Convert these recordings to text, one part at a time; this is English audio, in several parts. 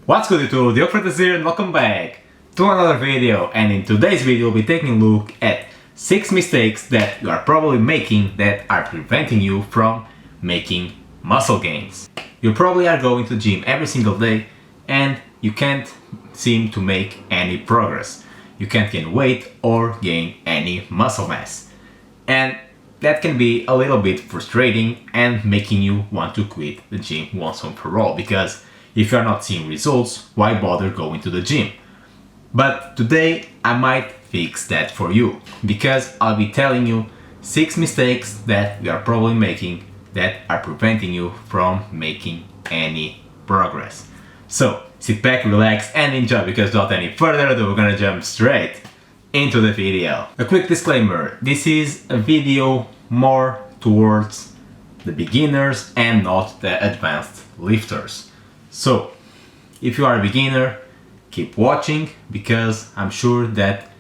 What's good YouTube, the Operators here and welcome back to another video, and in today's video we'll be taking a look at 6 mistakes that you are probably making that are preventing you from making muscle gains. You probably are going to the gym every single day and you can't seem to make any progress. You can't gain weight or gain any muscle mass. And that can be a little bit frustrating and making you want to quit the gym once and for all, because if you're not seeing results, why bother going to the gym? But today I might fix that for you, because I'll be telling you 6 mistakes that you are probably making that are preventing you from making any progress. So sit back, relax and enjoy, because without any further ado we're gonna jump straight into the video. A quick disclaimer, this is a video more towards the beginners and not the advanced lifters. So, if you are a beginner, keep watching, because I'm sure that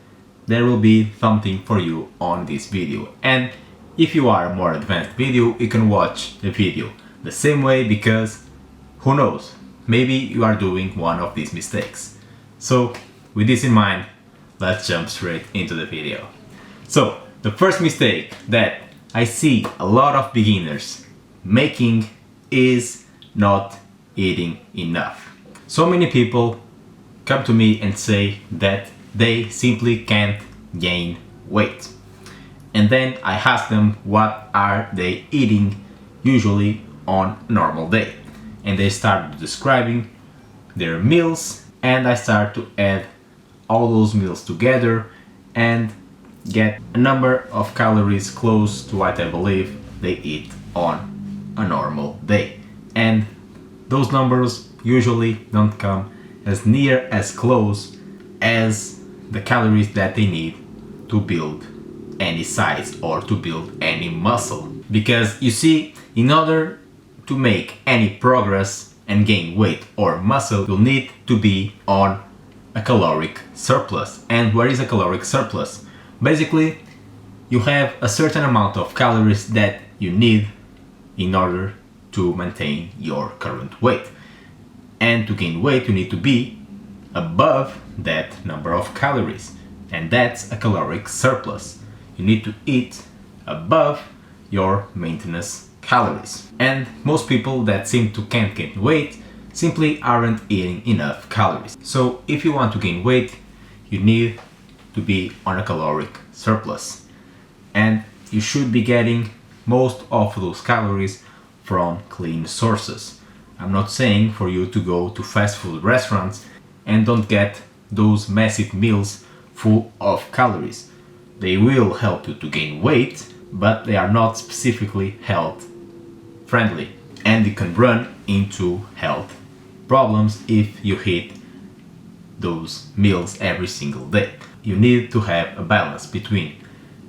there will be something for you on this video. And if you are a more advanced video, you can watch the video the same way, because who knows, maybe you are doing one of these mistakes. So, with this in mind, let's jump straight into the video. So, the first mistake that I see a lot of beginners making is not eating enough. So many people come to me and say that they simply can't gain weight. And then I ask them what are they eating usually on a normal day. And they start describing their meals, and I start to add all those meals together and get a number of calories close to what I believe they eat on a normal day. And those numbers usually don't come as near as close as the calories that they need to build any size or to build any muscle. Because you see, in order to make any progress and gain weight or muscle, you'll need to be on a caloric surplus. And what is a caloric surplus? Basically, you have a certain amount of calories that you need in order to maintain your current weight. And to gain weight, you need to be above that number of calories. And that's a caloric surplus. You need to eat above your maintenance calories. And most people that seem to can't gain weight simply aren't eating enough calories. So if you want to gain weight, you need to be on a caloric surplus. And you should be getting most of those calories from clean sources. I'm not saying for you to go to fast food restaurants and don't get those massive meals full of calories. They will help you to gain weight, but they are not specifically health friendly. And you can run into health problems if you eat those meals every single day. You need to have a balance between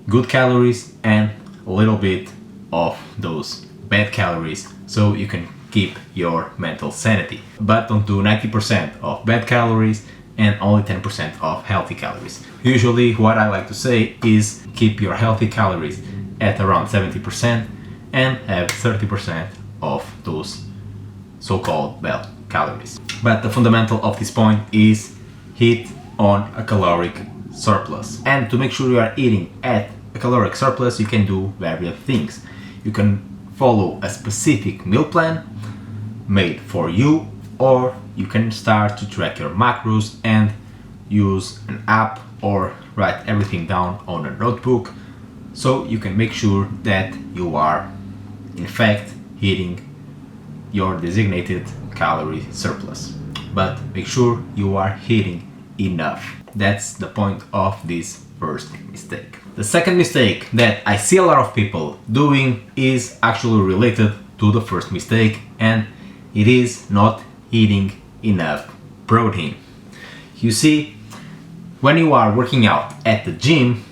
good calories and a little bit of those bad calories, so you can keep your mental sanity. But don't do 90% of bad calories and only 10% of healthy calories. Usually what I like to say is keep your healthy calories at around 70% and have 30% of those so-called bad calories. But the fundamental of this point is eat on a caloric surplus. And to make sure you are eating at a caloric surplus, you can do various things. You can follow a specific meal plan made for you, or you can start to track your macros and use an app or write everything down on a notebook, so you can make sure that you are in fact hitting your designated calorie surplus. But make sure you are hitting enough. That's the point of this first mistake. The second mistake that I see a lot of people doing is actually related to the first mistake, and it is not eating enough protein. You see, when you are working out at the gym,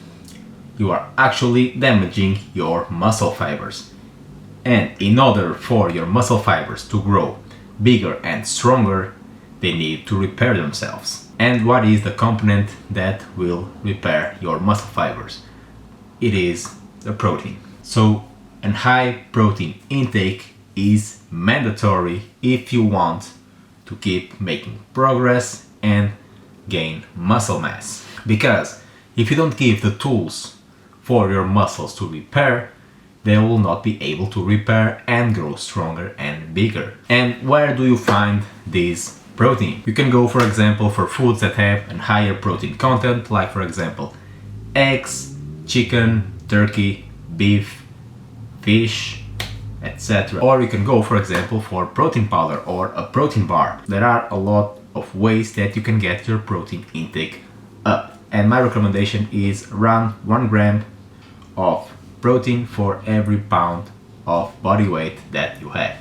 you are actually damaging your muscle fibers. And in order for your muscle fibers to grow bigger and stronger, they need to repair themselves. And what is the component that will repair your muscle fibers? It is the protein. So a high protein intake is mandatory if you want to keep making progress and gain muscle mass. Because if you don't give the tools for your muscles to repair, they will not be able to repair and grow stronger and bigger. And where do you find this protein? You can go, for example, for foods that have a higher protein content, like for example eggs, chicken, turkey, beef, fish, etc. Or you can go, for example, for protein powder or a protein bar. There are a lot of ways that you can get your protein intake up. And my recommendation is around 1 gram of protein for every pound of body weight that you have.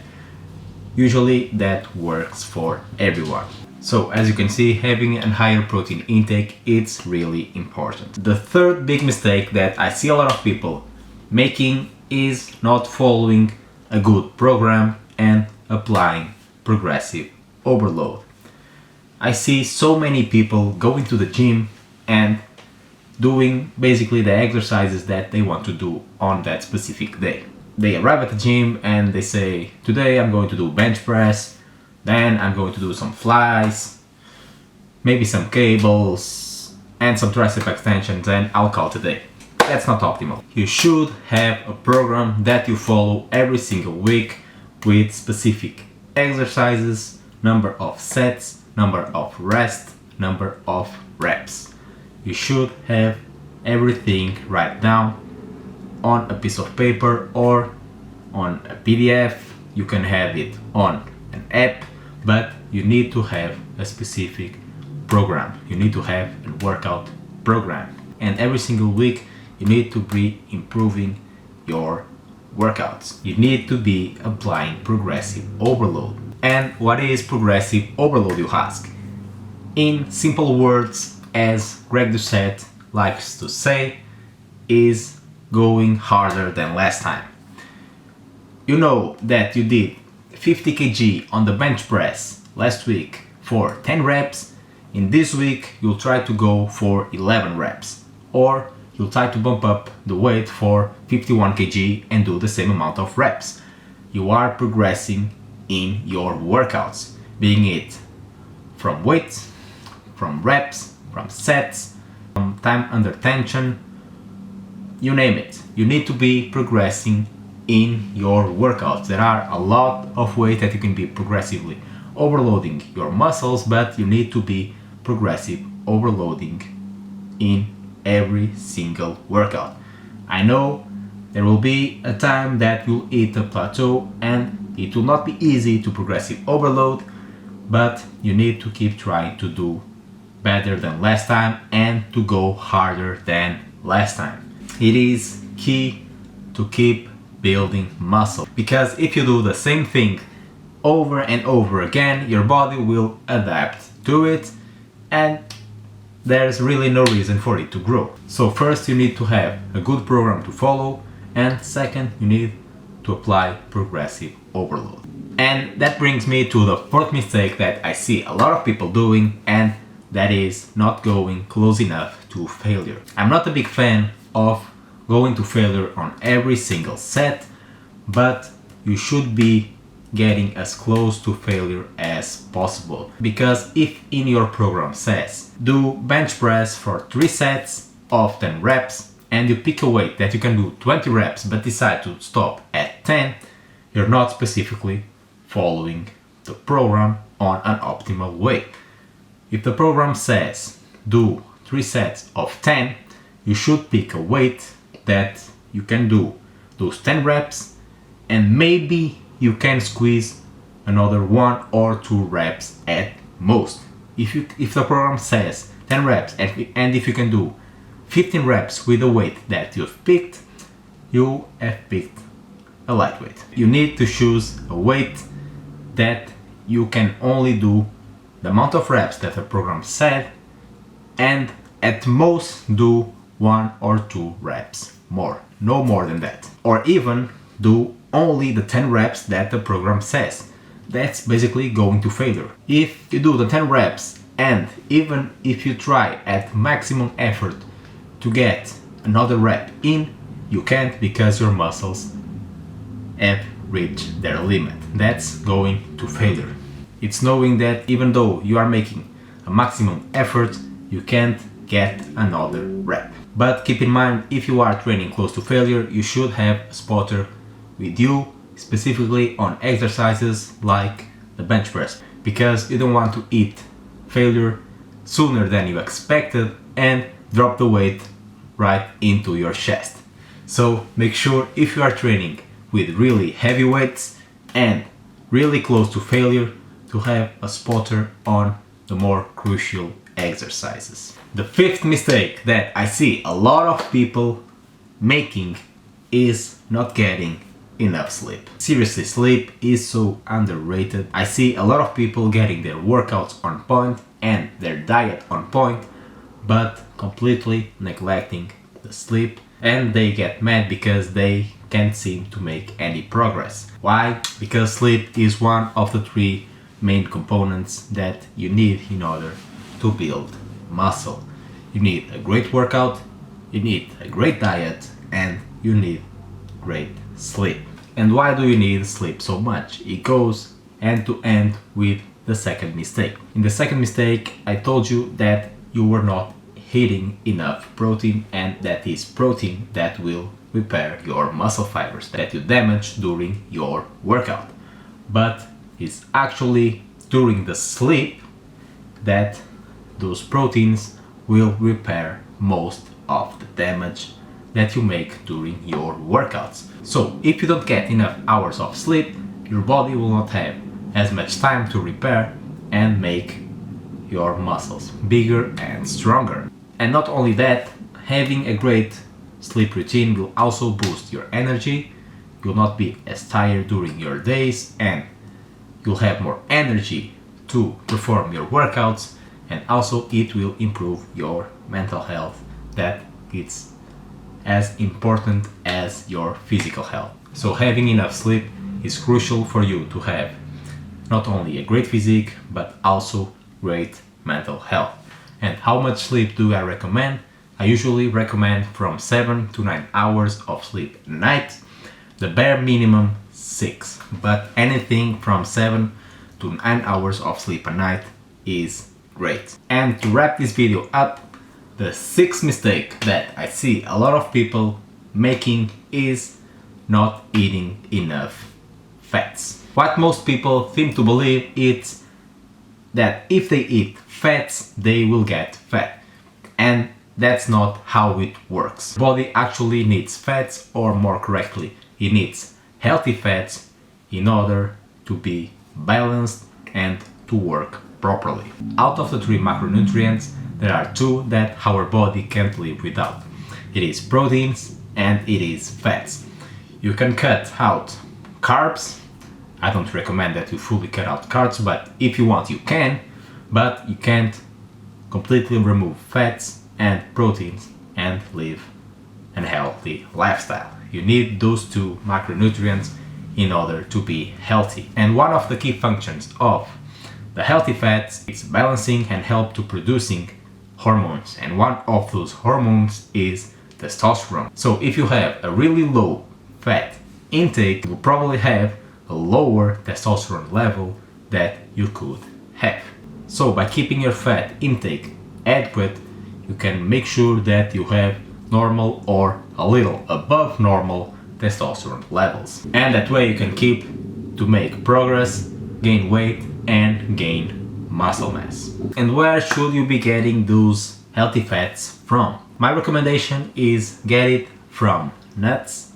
Usually that works for everyone. So as you can see, having a higher protein intake, it's really important. The third big mistake that I see a lot of people making is not following a good program and applying progressive overload. I see so many people going to the gym and doing basically the exercises that they want to do on that specific day. They arrive at the gym and they say, today I'm going to do bench press, then I'm going to do some flies, maybe some cables and some tricep extensions, and I'll call it a day. That's not optimal. You should have a program that you follow every single week with specific exercises, number of sets, number of rest, number of reps. You should have everything right down on a piece of paper or on a PDF. You can have it on an app, but you need to have a specific program. You need to have a workout program. And every single week you need to be improving your workouts. You need to be applying progressive overload. And what is progressive overload, you ask? In simple words, as Greg Doucette likes to say, is going harder than last time. You know that you did 50 kg on the bench press last week for 10 reps. In this week you'll try to go for 11 reps, or you'll try to bump up the weight for 51 kg and do the same amount of reps. You are progressing in your workouts, being it from weight, from reps, from sets, from time under tension, you name it. You need to be progressing in your workouts. There are a lot of ways that you can be progressively overloading your muscles, but you need to be progressive overloading in every single workout. I know there will be a time that you'll hit a plateau and it will not be easy to progressive overload, but you need to keep trying to do better than last time and to go harder than last time. It is key to keep building muscle, because if you do the same thing over and over again, your body will adapt to it and there's really no reason for it to grow. So first you need to have a good program to follow, and second you need to apply progressive overload. And that brings me to the fourth mistake that I see a lot of people doing, and that is not going close enough to failure. I'm not a big fan of going to failure on every single set, but you should be getting as close to failure as possible. Because if in your program says do bench press for 3 sets of 10 reps and you pick a weight that you can do 20 reps but decide to stop at 10, you're not specifically following the program on an optimal way. If the program says do 3 sets of 10, you should pick a weight that you can do those 10 reps and maybe you can squeeze another 1 or 2 reps at most. If the program says 10 reps and if you can do 15 reps with the weight that you've picked, you have picked a lightweight. You need to choose a weight that you can only do the amount of reps that the program said and at most do 1 or 2 reps more, no more than that. Or even do only the 10 reps that the program says. That's basically going to failure. If you do the 10 reps and even if you try at maximum effort to get another rep in, you can't, because your muscles have reached their limit. That's going to failure. It's knowing that even though you are making a maximum effort, you can't get another rep. But keep in mind, if you are training close to failure, you should have a spotter with you, specifically on exercises like the bench press, because you don't want to hit failure sooner than you expected and drop the weight right into your chest. So make sure, if you are training with really heavy weights and really close to failure, to have a spotter on the more crucial exercises. The fifth mistake that I see a lot of people making is not getting enough sleep. Seriously, sleep is so underrated. I see a lot of people getting their workouts on point and their diet on point, but completely neglecting the sleep, and they get mad because they can't seem to make any progress. Why? Because sleep is one of the three main components that you need in order to build muscle. You need a great workout, you need a great diet, and you need great sleep. And why do you need sleep so much? It goes hand to hand with the second mistake. In the second mistake, I told you that you were not eating enough protein, and that is protein that will repair your muscle fibers that you damaged during your workout. But it's actually during the sleep that those proteins will repair most of the damage that you make during your workouts. So if you don't get enough hours of sleep, your body will not have as much time to repair and make your muscles bigger and stronger. And not only that, having a great sleep routine will also boost your energy. You'll not be as tired during your days, and you'll have more energy to perform your workouts, and also it will improve your mental health, that it's as important as your physical health. So having enough sleep is crucial for you to have not only a great physique but also great mental health. And how much sleep do I recommend? I usually recommend from 7 to 9 hours of sleep a night, the bare minimum 6, but anything from 7 to 9 hours of sleep a night is great. And to wrap this video up, the sixth mistake that I see a lot of people making is not eating enough fats. What most people seem to believe is that if they eat fats, they will get fat. And that's not how it works. The body actually needs fats, or more correctly, it needs healthy fats in order to be balanced and to work properly. Out of the three macronutrients, there are two that our body can't live without. It is proteins and it is fats. You can cut out carbs. I don't recommend that you fully cut out carbs, but if you want, you can. But you can't completely remove fats and proteins and live a healthy lifestyle. You need those two macronutrients in order to be healthy. And one of the key functions of the healthy fats is balancing and help to producing hormones. And one of those hormones is testosterone. So if you have a really low fat intake, you will probably have a lower testosterone level that you could have. So by keeping your fat intake adequate, you can make sure that you have normal or a little above normal testosterone levels. And that way you can keep to make progress, gain weight, and gain muscle mass. And where should you be getting those healthy fats from? My recommendation is get it from nuts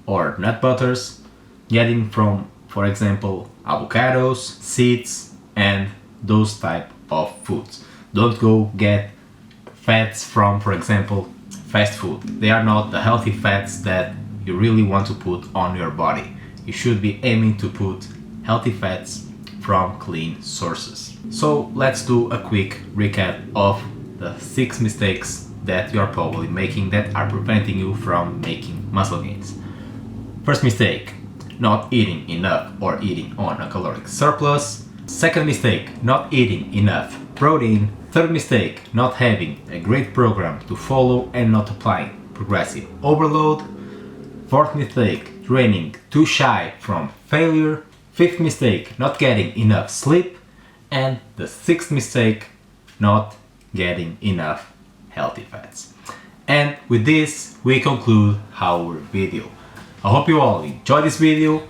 or nut butters, getting from, for example, avocados, seeds, and those type of foods. Don't go get fats from, for example, fast food. They are not the healthy fats that you really want to put on your body. You should be aiming to put healthy fats from clean sources. So let's do a quick recap of the 6 mistakes that you're probably making that are preventing you from making muscle gains. First mistake, not eating enough or eating on a caloric surplus. Second mistake, not eating enough protein. Third mistake, not having a great program to follow and not applying progressive overload. Fourth mistake, training too shy from failure. Fifth mistake, not getting enough sleep. And the sixth mistake, not getting enough healthy fats. And with this, we conclude our video. I hope you all enjoyed this video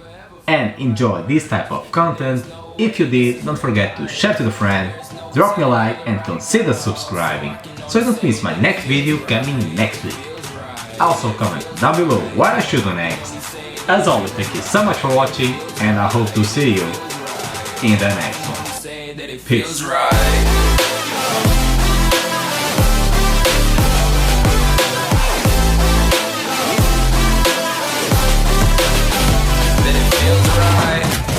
and enjoy this type of content. If you did, don't forget to share to the friend, drop me a like and consider subscribing so you don't miss my next video coming next week. Also comment down below what I should do next. As always, thank you so much for watching and I hope to see you in the next one. Peace.